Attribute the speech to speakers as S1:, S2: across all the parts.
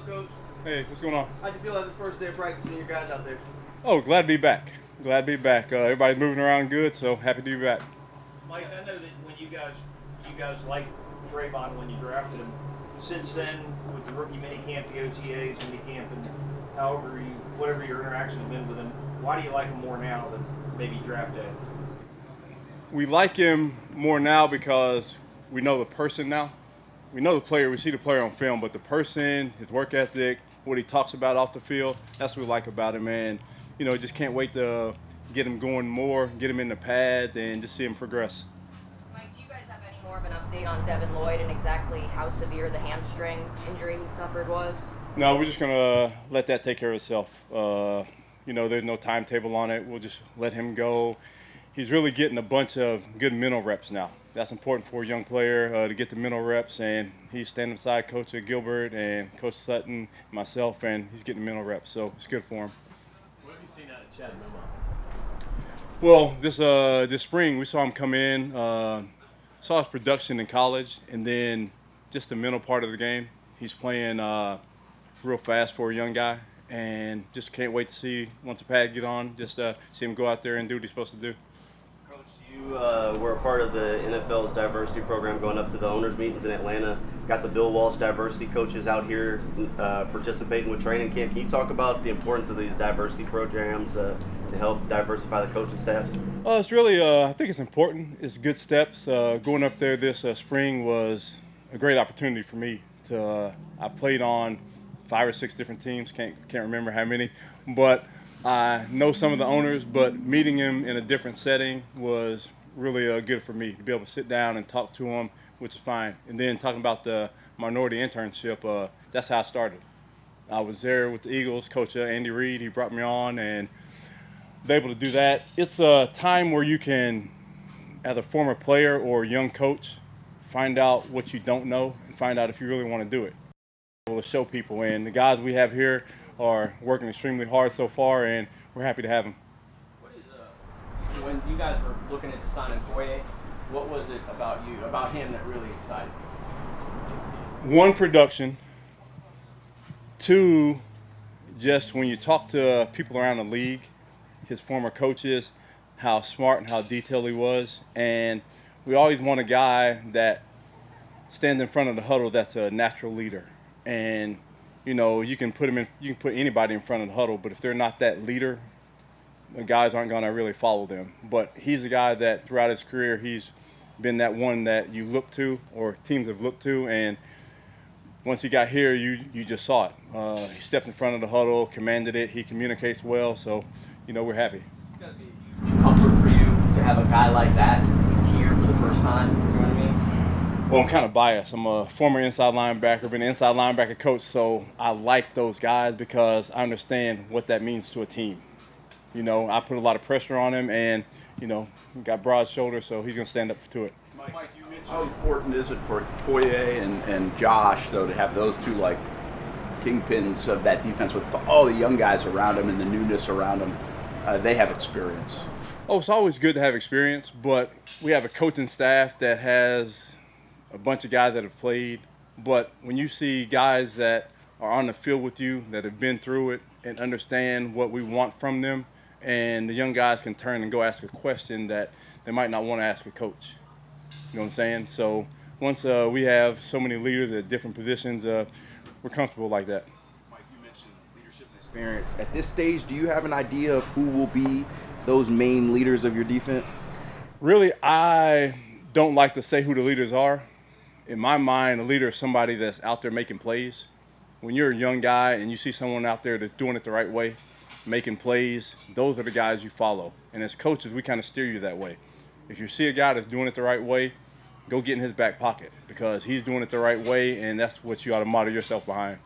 S1: up, Coach?
S2: Hey, what's going on?
S1: How'd you feel after the first day of practice seeing your guys out there?
S2: Oh, glad to be back. Glad to be back. Everybody's moving around good, so happy to be back.
S3: Mike, I know that when you guys liked Trayvon when you drafted him. Since then, with the rookie minicamp, the OTAs, minicamp, and whatever your interaction's been with him, why do you like him more now than maybe draft day?
S2: We like him more now because we know the person now. We know the player, we see the player on film, but the person, his work ethic, what he talks about off the field, that's what we like about him. And, just can't wait to get him going more, get him in the pads, and just see him progress.
S4: Mike, do you guys have any more of an update on Devin Lloyd and exactly how severe the hamstring injury he suffered was?
S2: No, we're just going to let that take care of itself. There's no timetable on it. We'll just let him go. He's really getting a bunch of good mental reps now. That's important for a young player to get the mental reps, and he's standing beside Coach Gilbert and Coach Sutton, myself, and he's getting mental reps, so it's good for him.
S5: What have you seen out of Chattanooga?
S2: Well, this spring we saw him come in, saw his production in college, and then just the mental part of the game. He's playing real fast for a young guy, and just can't wait to see once the pad get on, just see him go out there and do what he's supposed to do.
S1: Coach, you were a part of the NFL's diversity program going up to the owners' meetings in Atlanta. Got the Bill Walsh diversity coaches out here participating with training camp. Can you talk about the importance of these diversity programs to help diversify the coaching staffs?
S2: It's really, I think it's important. It's good steps. Going up there this spring was a great opportunity for me. I played on 5 or 6 different teams, can't remember how many, but I know some of the owners, but meeting him in a different setting was really good for me to be able to sit down and talk to him, which is fine. And then talking about the minority internship, that's how I started. I was there with the Eagles, Coach Andy Reid, he brought me on, and be able to do that. It's a time where you can, as a former player or young coach, find out what you don't know and find out if you really want to do it. Able to show people, and the guys we have here are working extremely hard so far, and we're happy to have them.
S5: What is when you guys were looking into signing Foye, what was it about him that really excited you?
S2: 1, production. 2, just when you talk to people around the league, his former coaches, how smart and how detailed he was, and we always want a guy that stands in front of the huddle that's a natural leader. And you can put anybody in front of the huddle, but if they're not that leader, the guys aren't going to really follow them. But he's a guy that throughout his career, he's been that one that you look to or teams have looked to, and once he got here, you just saw it. He stepped in front of the huddle, commanded it, he communicates well, so we're happy.
S5: It's got to be a huge comfort for you to have a guy like that here for the first time, you know what I mean?
S2: Well, I'm kind of biased. I'm a former inside linebacker, been an inside linebacker coach, so I like those guys because I understand what that means to a team. I put a lot of pressure on him, and, got broad shoulders, so he's going to stand up to it.
S6: Mike, you mentioned how important is it for Foye and Josh, though, to have those two, like, kingpins of that defense with all the young guys around him and the newness around him? They have experience.
S2: Oh, it's always good to have experience, but we have a coaching staff that has a bunch of guys that have played. But when you see guys that are on the field with you, that have been through it and understand what we want from them, and the young guys can turn and go ask a question that they might not want to ask a coach. You know what I'm saying? So once we have so many leaders at different positions, we're comfortable like that.
S6: Mike, you mentioned leadership and experience. At this stage, do you have an idea of who will be those main leaders of your defense?
S2: Really, I don't like to say who the leaders are. In my mind, a leader is somebody that's out there making plays. When you're a young guy and you see someone out there that's doing it the right way, making plays, those are the guys you follow. And as coaches, we kind of steer you that way. If you see a guy that's doing it the right way, go get in his back pocket because he's doing it the right way, and that's what you ought to model yourself behind.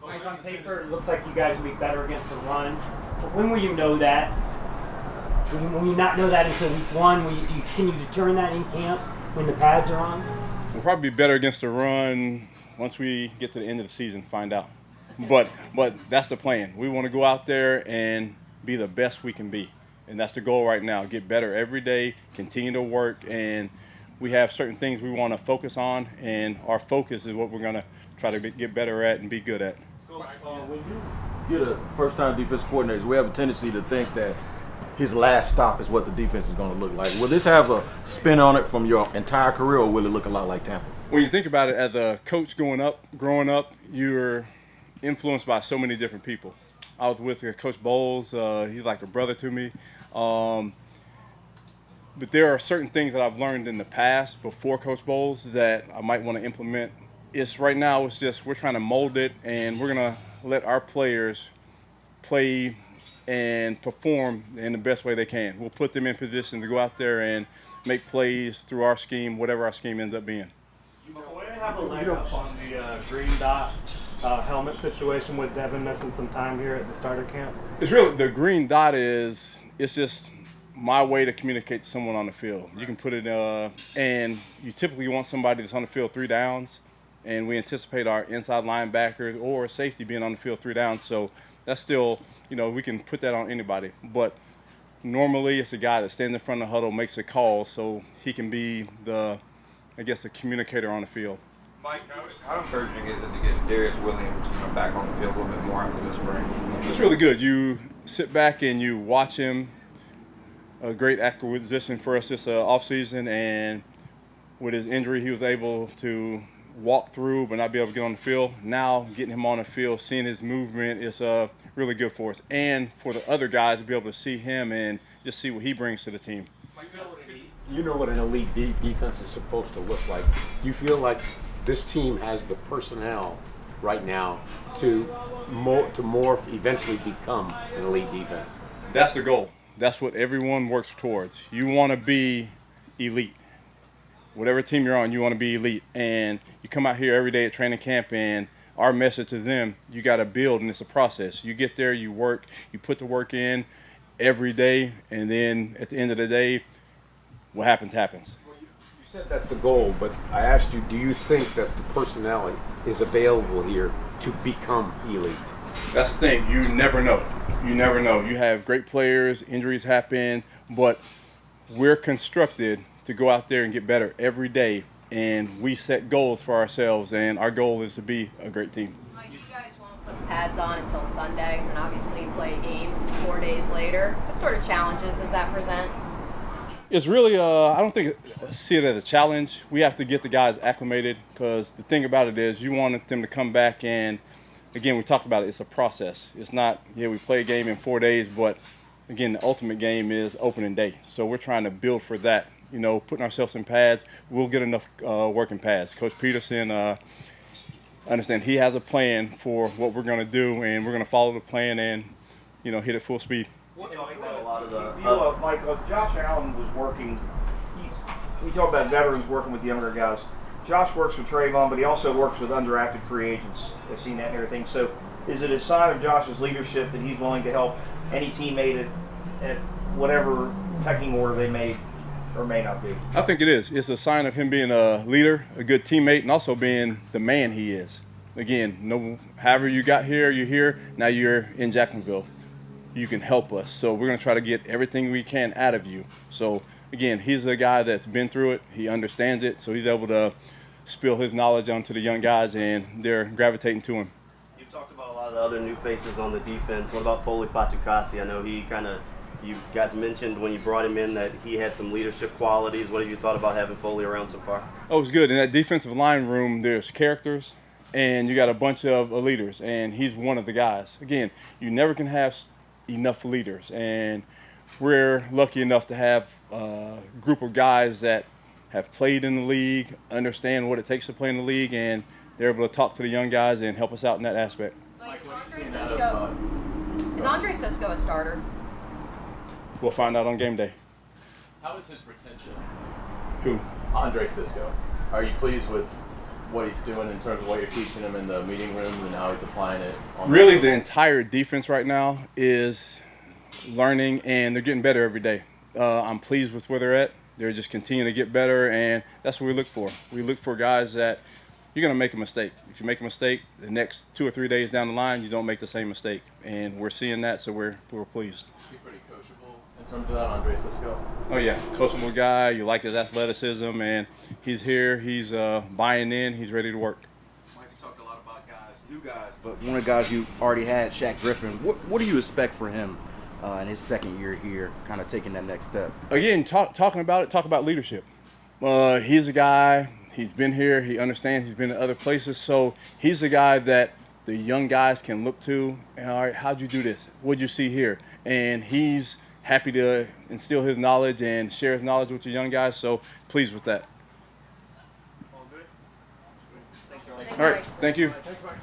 S7: Mike, on paper, it looks like you guys will be better against the run. But when will you know that? Will you not know that until week 1? Can you determine that in camp when the pads are on?
S2: We'll probably be better against the run once we get to the end of the season, find out. But that's the plan. We want to go out there and be the best we can be. And that's the goal right now, get better every day, continue to work, and we have certain things we want to focus on, and our focus is what we're going to try to get better at and be good at.
S8: When you get a first-time defense coordinator, we have a tendency to think that his last stop is what the defense is going to look like. Will this have a spin on it from your entire career, or will it look a lot like Tampa?
S2: When you think about it, as a coach growing up, you're influenced by so many different people. I was with Coach Bowles. He's like a brother to me. But there are certain things that I've learned in the past before Coach Bowles that I might want to implement. Right now it's just we're trying to mold it, and we're going to let our players play and perform in the best way they can. We'll put them in position to go out there and make plays through our scheme, whatever our scheme ends up being.
S9: Will they have a leg up on the green dot helmet situation with Devin missing some time here at the starter camp?
S2: It's really, the green dot it's just my way to communicate to someone on the field. You can put it, and you typically want somebody that's on the field 3 downs, and we anticipate our inside linebackers or safety being on the field 3 downs. So that's still, we can put that on anybody. But normally it's a guy that stands in front of the huddle, makes a call, so he can be the communicator on the field.
S10: Mike, how encouraging is it to get Darius Williams back on the field a little bit more after this spring?
S2: It's really good. You sit back and you watch him. A great acquisition for us this offseason, and with his injury, he was able to walk through but not be able to get on the field. Now, getting him on the field, seeing his movement is really good for us, and for the other guys to be able to see him and just see what he brings to the team.
S11: You know what an elite defense is supposed to look like. You feel like this team has the personnel right now to morph, eventually become an elite defense.
S2: That's the goal. That's what everyone works towards. You want to be elite. Whatever team you're on, you want to be elite. And you come out here every day at training camp, and our message to them, you got to build, and it's a process. You get there, you work, you put the work in every day, and then at the end of the day, what happens, happens.
S11: Well, you said that's the goal, but I asked you, do you think that the personnel is available here to become elite?
S2: That's the thing. You never know. You never know. You have great players, injuries happen, but we're constructed to go out there and get better every day, and we set goals for ourselves, and our goal is to be a great team.
S4: Mike, you guys won't put the pads on until Sunday, and obviously you play a game 4 days later. What sort of challenges does that present?
S2: It's really, I don't see it as a challenge. We have to get the guys acclimated, because the thing about it is you want them to come back, and again, we talked about it, it's a process. It's not, we play a game in 4 days, but again, the ultimate game is opening day. So we're trying to build for that, putting ourselves in pads. We'll get enough work in pads. Coach Peterson, understand he has a plan for what we're going to do, and we're going to follow the plan and, hit it full speed.
S3: Mike, Josh Allen was working. We talk about veterans working with younger guys. Josh works with Trayvon, but he also works with undrafted free agents. I've seen that and everything. So is it a sign of Josh's leadership that he's willing to help any teammate at whatever pecking order they may or may not be?
S2: I think it is. It's a sign of him being a leader, a good teammate, and also being the man he is. Again, however you got here, you're here. Now you're in Jacksonville. You can help us. So we're going to try to get everything we can out of you. So again, he's a guy that's been through it. He understands it, so he's able to spill his knowledge onto the young guys, and they're gravitating to him.
S1: You talked about a lot of the other new faces on the defense. What about Foley Fatukasi? I know you guys mentioned when you brought him in that he had some leadership qualities. What have you thought about having Foley around so far?
S2: Oh, it was good. In that defensive line room, there's characters, and you got a bunch of leaders, and he's one of the guys. Again, you never can have enough leaders, and we're lucky enough to have a group of guys that have played in the league, understand what it takes to play in the league, and they're able to talk to the young guys and help us out in that aspect.
S4: Like, is Andre Cisco a starter?
S2: We'll find out on game day.
S5: How is his retention?
S2: Who?
S5: Andre Cisco. Are you pleased with what he's doing in terms of what you're teaching him in the meeting room and how he's applying it?
S2: Really, the entire defense right now is learning, and they're getting better every day. I'm pleased with where they're at. They're just continuing to get better, and that's what we look for. We look for guys that you're going to make a mistake. If you make a mistake, the next 2 or 3 days down the line, you don't make the same mistake. And we're seeing that, so we're pleased.
S5: Is he pretty coachable in terms of that, Andre Cisco?
S2: Oh, yeah. Coachable guy. You like his athleticism, and he's here. He's buying in. He's ready to work.
S10: Mike, you talked a lot about guys, new
S12: you guys, but one of the guys you already had, Shaq Griffin. What do you expect for him in his second year here, kind of taking that next step?
S2: Again, talk about leadership. He's a guy, he's been here, he understands, he's been in other places, so he's a guy that the young guys can look to, and all right, how'd you do this? What'd you see here? And he's happy to instill his knowledge and share his knowledge with the young guys, so pleased with that.
S3: All good? Thanks,
S4: Thanks,
S2: All right,
S4: Mike.
S2: thank you.
S3: Thanks, Mike.